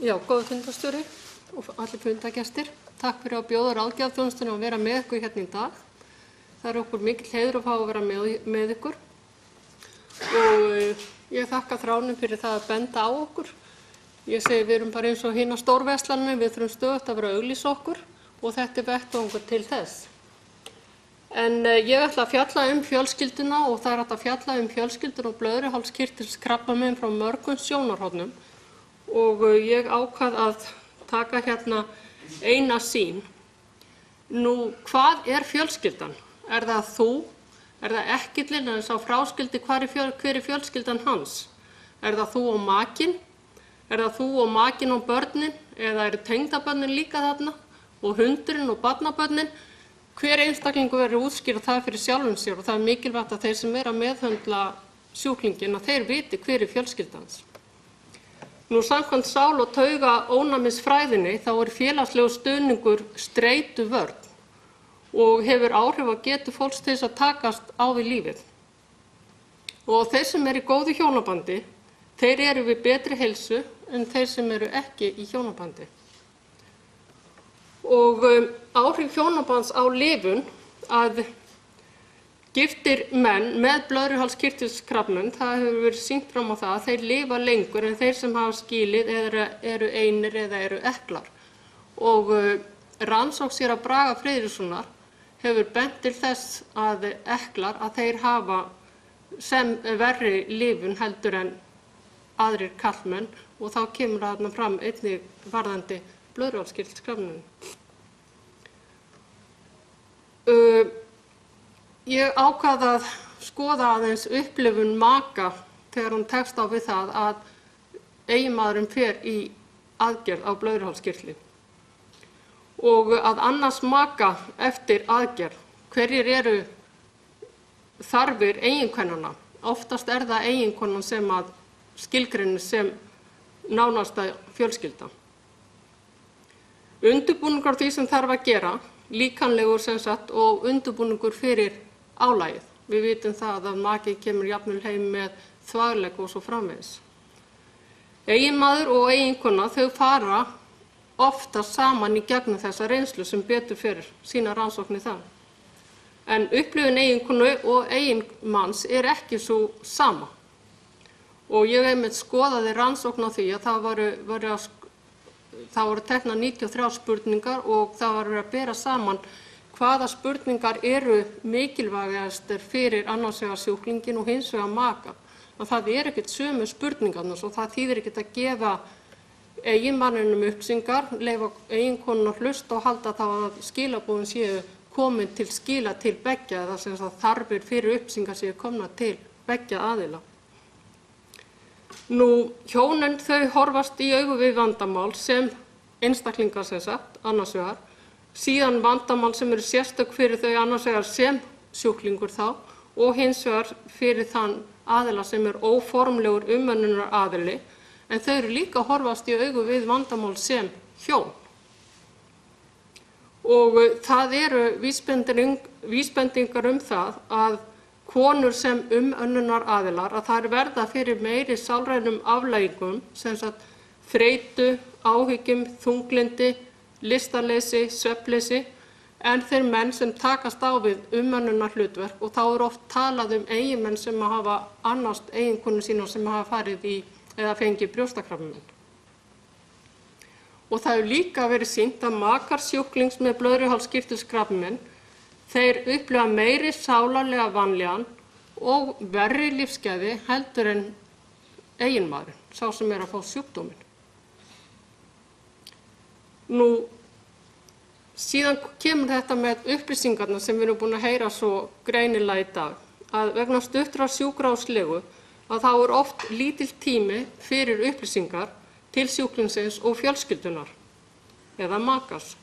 Já, góður fundarstjóri og allir fundargestir. Takk fyrir að bjóða ráðgjafarþjónustunni að vera með ykkur hérna í dag. Það er okkur mikill heiður að fá að vera með ykkur. Og ég þakka Þránum fyrir það að benda á okkur. Ég segi við erum bara eins og hina stórverslanir, við þurfum stöðugt að vera að auglýsa okkur og þetta er vettvangur til þess. En ég ætla að fjalla fjölskylduna og það er hægt að fjalla fjölskylduna og blöðruhálskirtilskrabbamein frá mörgum sjónarhornum. Og ég ákvað að taka hérna eina sýn. Nú, hvað er fjölskyldan? Er það þú? Er það ekkillinn en sá fráskildi hver er fjölskyldan hans? Er það þú og makinn? Er það þú og makinn og börnin? Eða eru tengdabörnin líka þarna? Og hundurinn og barnabörnin? Hver einstaklingur verður útskýra það fyrir sjálfum sér og það er mikilvægt að þeir sem eru að meðhöndla sjúklinginn að þeir viti hver er fjölskyldans. Nú, samkvæmt sál- og taugaónæmisfræðinni þá er félagslegur stuðningur streituvörn og hefur áhrif á getu fólks til þess að takast á við lífið. Og þeir sem eru í góðu hjónabandi, þeir eru við betri heilsu en þeir sem eru ekki í hjónabandi. Og áhrif hjónabands á lifun að giftir menn með blöðruhálskirtilskrabbamein, það hefur verið sýnt fram á það að þeir lifa lengur en þeir sem hafa skilið eða eru einir eða eru eklar. Og rannsókn séra Braga Friðrikssonar hefur bent til þess að eklar að þeir hafa sem verri lifun heldur en aðrir karlmenn og þá kemur þarna fram einnig varðandi blöðruhálskirtilskrabbamein. Ég ákvað að skoða aðeins upplifun maka þegar hún tekst á við það að eiginmaðurinn fer í aðgerð á blöðruhálskirtli og að annast maka eftir aðgerð. Hverjir eru þarfir eiginkvennanna? Oftast er það eiginkonan sem að skilgreinir sem nánasta fjölskylda. Undirbúningur á því sem þarf að gera, líkamlegur sem sagt og undirbúningur fyrir álagið. Við vitum það að maki kemur jafnvel heim með þvaglegg og svo framvegis. Eiginmaður og eiginkona þau fara ofta saman í gegnum þessa reynslu sem betur fyrir sína rannsóknir það. En upplifun eiginkonu og eiginmanns er ekki svo sama. Og ég einmitt skoðaði rannsókn á því að það voru teknar 93 spurningar og það var verið að bera saman hvaða spurningar eru mikilvægastar fyrir annars vegar sjúklinginn og hins vegar maka. Það er ekkert sömu spurningarnar og það þýðir ekkert að gefa eiginmanninum upplýsingar, leyfa eiginkonunni að hlusta og halda þá að skilaboðin séu komin til skila til beggja eða sem sagt þarfir fyrir upplýsingar séu komnar til beggja aðila. Nú, hjónin þau horfast í augu við vandamál sem einstaklingar sem sagt, annars vegar, síðan vandamál sem eru sérstök fyrir þau annars vegar sem sjúklingur þá og hins vegar fyrir þann aðila sem er óformlegur umönnunaraðili, en þau eru líka að horfast í augu við vandamál sem hjón. Og það eru vísbendingar það að konur sem umönnunaraðilar að þær verða fyrir meiri sálrænum afleiðingum sem sagt þreytu, áhyggjum, þunglyndi, lystarleysi, svefnleysi en þeir menn sem takast á við umönnunarhlutverk og þá er oft talað eiginmenn sem hafa annast eiginkonu sína sem hafa farið í eða fengið brjóstakrabbamein. Og það hefur líka verið sýnt að makar sjúklings með blöðruhálskirtilskrabbamein þeir upplifa meiri sálarlega vanlíðan og verri lífsgæði heldur en eiginmaðurinn, sá sem er að fá sjúkdóminn. Nú, síðan kemur þetta með upplýsingarnar sem við erum búin að heyra svo greinilega í dag, að vegna stuttrar sjúkrahúslegu að þá er oft lítill tími fyrir upplýsingar til sjúklingsins og fjölskyldunar eða makans.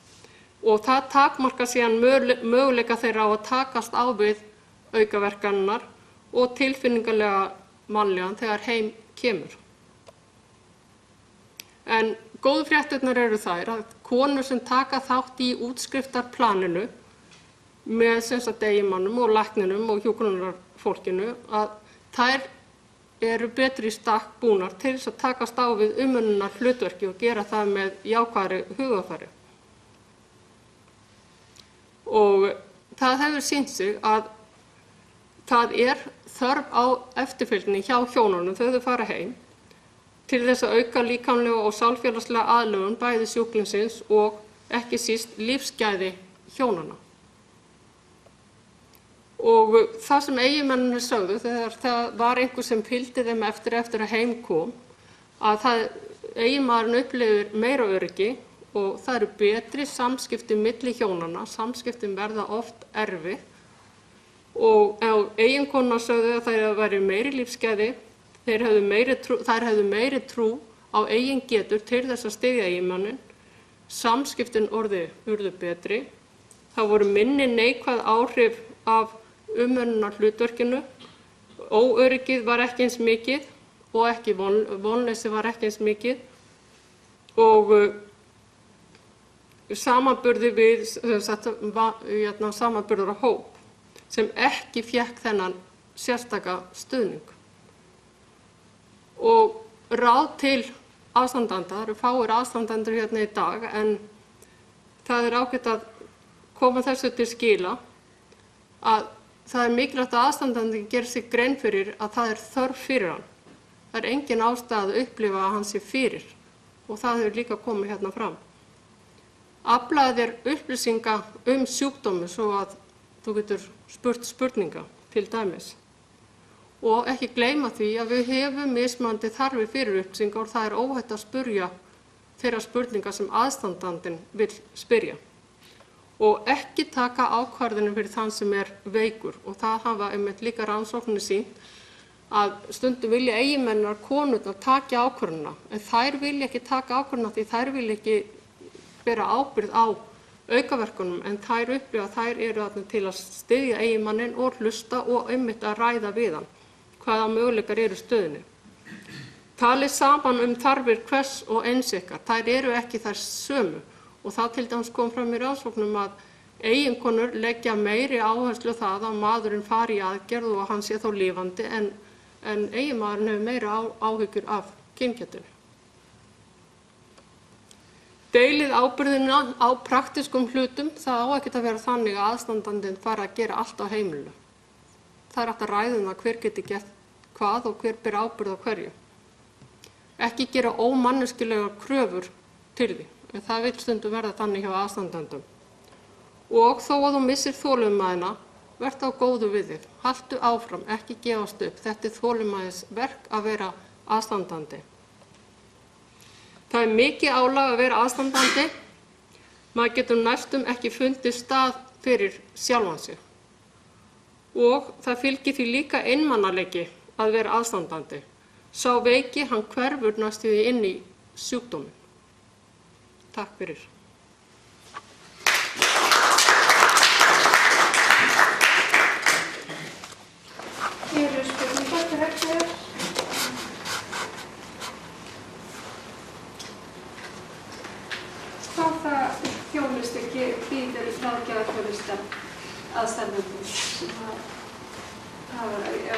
Og það takmarkar síðan möguleika þeirra á að takast á við aukaverkanirnar og tilfinningalega vanlíðan þegar heim kemur. En góðu fréttirnar eru þær að konur sem taka þátt í útskriftarplaninu með sem sagt eiginmannum og lækninum og hjúkrunarfólkinu að þær eru betri í stakk búnar til þess að takast á við umönnunar hlutverki og gera það með jákvæðri hugarfari. Og það hefur sýnt sig að það þörf á eftirfylgni hjá hjónunum þegar þau fara heim til þess að auka líkamlega og sálfélagslega aðlögun bæði sjúklingsins og ekki síst lífsgæði hjónanna. Og það sem eiginmennirnir sögðu þegar það var einhver sem fylgdi þeim eftir að heim kom, að eiginmaðurinn upplifir meira öryggi og það eru betri samskipti milli hjónanna, samskiptin verða oft erfið og eiginkonurnar sögðu að þær væru meiri lífsgæði, þær hefðu meiri trú á eigin getur til þess að styðja eiginmanninn, samskiptin urðu betri, það voru minni neikvæð áhrif af umönnunar hlutverkinu, óöryggið var ekki eins mikið og ekki vonleysi var ekki eins mikið og samanburði við samanburðarhóp sem ekki fékk þennan sérstaka stuðning. Og ráð til aðstandenda, það eru fáir aðstandendur hérna í dag en það ágætt að koma þessu til skila að það mikilvægt að aðstandandi geri sig grein fyrir að það þörf fyrir hann. Það engin ástæða að upplifa að hann sé fyrir og það hefur líka komið hérna fram. Aflaðu þér upplýsinga sjúkdómi svo að þú getur spurt spurninga til dæmis. Og ekki gleyma því að við hefum mismunandi þarfir fyrir upplýsingar og það óhætt að spyrja þeirra spurninga sem aðstandandinn vill spyrja. Og ekki taka ákvarðanir fyrir þann sem veikur og það hafa einmitt líka rannsóknir sýnt að stundum vilja eiginmennar konurnar taka ákvörðunina en þær vilja ekki taka ákvörðunina því þær vilja ekki bera ábyrgð á aukaverkunum en þær upplifa að þær eru þarna til að styðja eiginmanninn og hlusta og einmitt að ræða við hann hvaða möguleikar eru í stöðunni. Talið saman þarfir hvers og eins ykkar, þær eru ekki þær sömu. Og það til dæmis kom fram í rannsóknum að eiginkonur leggja meiri áherslu á það að maðurinn fari í aðgerð og hann sé þá lifandi en eiginmaðurinn hefur meiri áhyggjur af kyngetunni. Deilið ábyrgðina á praktískum hlutum, það á ekkert að vera þannig að aðstandandinn fari að gera allt á heimilinu. Það hægt að ræða það hver geti gert hvað og hver ber ábyrgð á hverju. Ekki gera ómanneskjulegar kröfur til því. En það vill stundum verða þannig hjá aðstandendum. Og þó að þú missir þolinmæðina, vertu á góðu við þig. Haltu áfram, ekki gefast upp. Þetta þolinmæðisverk að vera aðstandandi. Það mikið álag að vera aðstandandi. Maður getur næstum ekki fundið stað fyrir sjálfan sig. Og það fylgir því líka einmanaleiki að vera aðstandandi. Sá veiki, hann hverfur næstu því inn í sjúkdóminn. Takk fyrir. Eru spurningar til Ragnheiðar? Hvaða þjónustu býður ráðgjafarþjónusta aðstandendum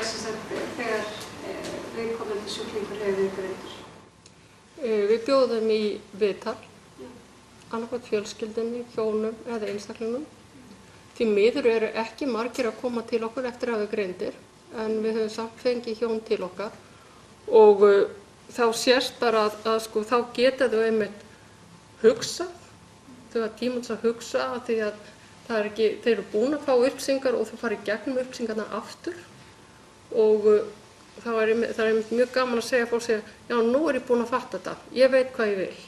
sem þegar viðkomandi sjúklingur hefur verið greindur? Við bjóðum í viðtal. Annarkvæmt fjölskyldunni, hjónum eða einstaklingnum. Því miður eru ekki margir að koma til okkur eftir að hafa greindir, en við höfum samt fengið hjón til okkar og þá sést bara að þá geta þau einmitt hugsað, þau hafa tíma til að hugsa að því að þeir eru búin að fá upplýsingar og þau fara í gegnum upplýsingarnar aftur og það er einmitt mjög gaman að segja fólk segja, já nú ég búin að fatta þetta, ég veit hvað ég vil.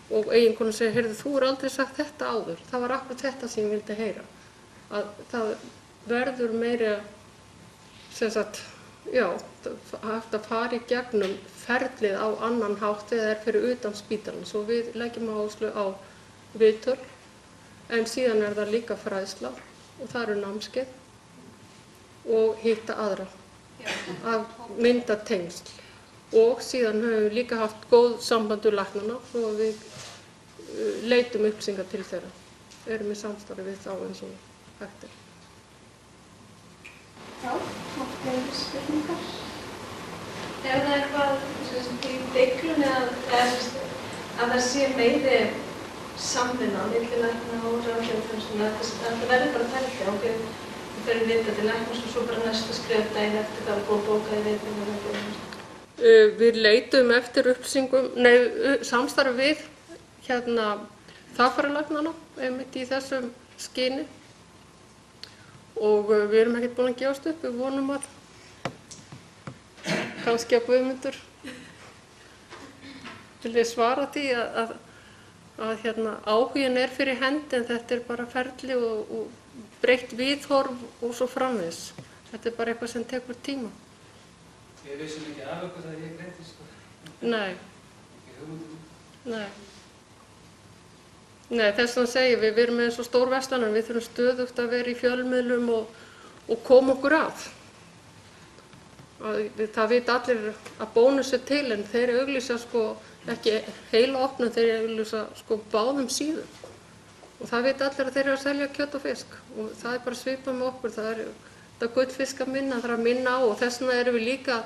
Og eiginkona segir, heyrðu, þú aldrei sagt þetta áður, það var akkurat þetta sem ég vildi heyra. Að það verður meira, hægt að fara í gegnum ferlið á annan hátt eða fyrir utan spítalann. Svo við leggjum áherslu á viðtöl, en síðan það líka fræðsla og það eru námskeið og hitta aðra, að mynda tengsl. Og síðan höfum við líka haft góð samband við læknana svo að við leitum upplýsingar til þeirra. Erum í samstarfi við þá eins og hægt er. Já, fleiri spurningar? í deiglunni að það sé meiri samvinna milli lækna og ráðgjafarþjónustunnar, það verður bara ferli, okkur við fyrir vita til læknis og svo bara næsta skref daginn eftir það er búið bókað í viðbyrðinu. Við leitum eftir upplýsingum, samstarfi við þagfræðilæknana einmitt í þessum skyni og við erum ekkert búin að gefast upp, við vonum að kannski að Guðmundur vilji svara því að áhuginn fyrir hendi en þetta bara ferli og breytt viðhorf og svo framvegis. Þetta bara eitthvað sem tekur tíma. Við vissum ekki af okkur þegar ég greindi, sko. Nei. Ekki hugmyndum. Nei. Nei, þess vegna segi við erum með svo stór verslanir, við þurfum stöðugt að vera í fjölmiðlum og koma okkur að. Það vita allir að Bónus til en þeir auglýsa ekki heila opnun, þeir auglýsa báðum síðum. Og það vita allir að þeir eru að selja kjöt og fisk og það bara svipað með okkur, það er gullfisk að minna, það er að minna á og þess vegna erum við líka að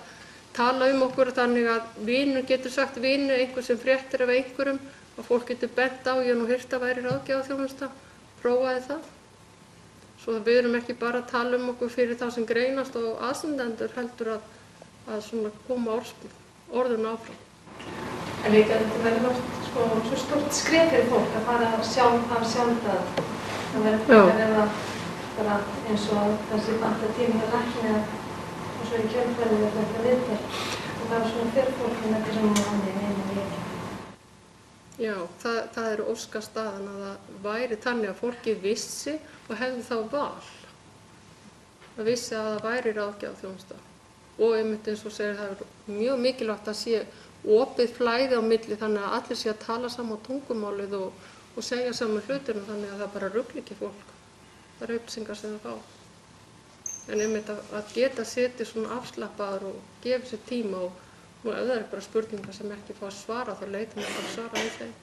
tala okkur þannig að vinur getur sagt vinur, einhver sem fréttir af einhverjum og fólk getur bent á, ég nú heyrt að væri ráðgjafarþjónusta, prófaði það. Svo við erum ekki bara að tala okkur fyrir þá sem greinast og aðstandendur heldur að koma orðun áfram. En líka þetta verður svo stórt skref fyrir fólk að fara að sjálf það verður að vera bara eins og það sé banta tíma að lækna og svo í kjölfarið er þetta viðtal og það er svona fyrir fólk en þetta sem hann er einu líka. Já, það er óskastaðan að það væri þannig að fólki vissi og hefði þá val. Það vissi að það væri ráðgjafarþjónusta og einmitt eins og segir það er mjög mikilvægt að sé opið flæði á milli þannig að allir sé að tala saman tungumálið og segja saman hlutina þannig að það bara rugli ekki fólk. Það eru upplýsingar sem það fá. En einmitt að geta setið svona afslappaður og gefa sér tíma og nú ef það eru bara spurningar sem ekki fá að svara þá leitum við bara að svara í þeim.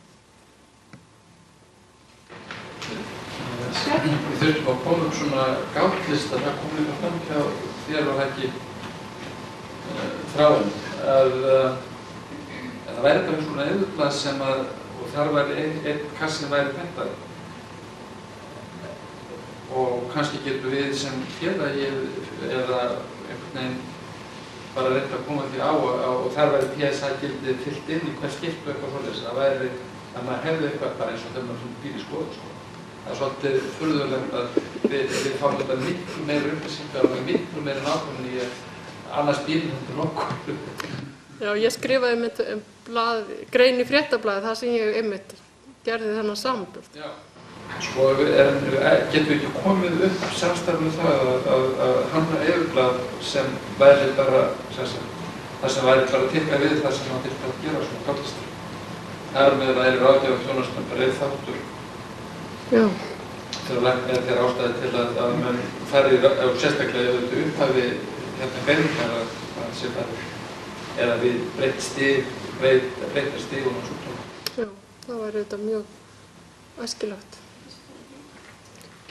Við þurfum að koma svona gátlista, það kom líka fram hjá þér og ekki Þráinn að það væri bara svona auðvitað sem og þar væri einn kassi væri þetta og kannski getum við sem félagi eða einhvern veginn bara reynda að koma því á og þar væri PSA-gildið fyllt inn í hvern skiptu eitthvað svoleiðis, það væri að maður hefði eitthvað bara eins og þegar maður býr í skoðun sko. Það er svolítið furðulegt að við fáum þetta miklu meira upplýsingar og miklu meira nákvæmni í annars bílinn heldur okkur. Já, ég skrifaði einmitt grein í Fréttablaðið þar sem ég einmitt gerði þennan samanburð. Já. Sko, getum við ekki komið upp samstarfið það að hanna yfirblað sem væri bara, það sem væri bara að tikka við það sem það þyrfti að gera svona gátlista. Það er með að það er ráðgjafarþjónustan bara einn þáttur. Já. Þegar ástæði til að menn fari sérstaklega ef þetta upphafi beiningar að sé bara eða við breyta stígunum og svo. Já, það væri þetta mjög æskilegt.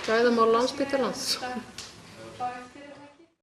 Gæðamál Landspítalans.